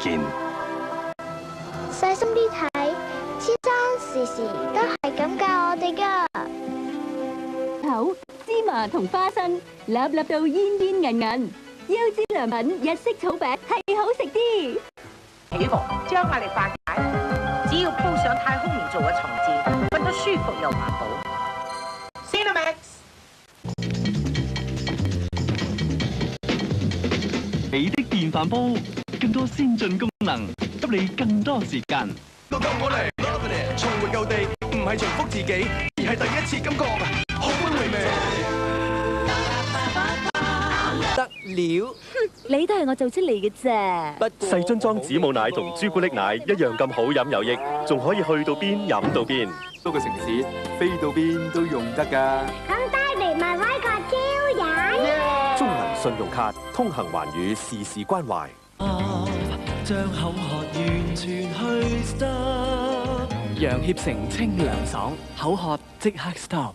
見。細心啲睇，先生時時都係咁教我哋噶。好，芝麻同花生，粒粒到煙煙韌韌，優之良品日式草餅係好食啲。起伏將壓力化解，只要鋪上太空棉做嘅床墊，瞓得舒服又環保。Cinemax。你的電飯煲更多先進功能，給你更多時間。都跟我嚟，重回舊地，唔係重複自己，而係第一次感覺好回味。得了，你都係我做出嚟嘅啫。細樽裝子母奶同朱古力奶一樣咁好飲有益，仲可以去到邊飲到邊。多個城市飛到邊都用得㗎。咁帶嚟咪威個超人。中銀信用卡通行環宇，事事關懷。將口渴完全去 stop，楊協成清涼爽，口渴即刻 stop。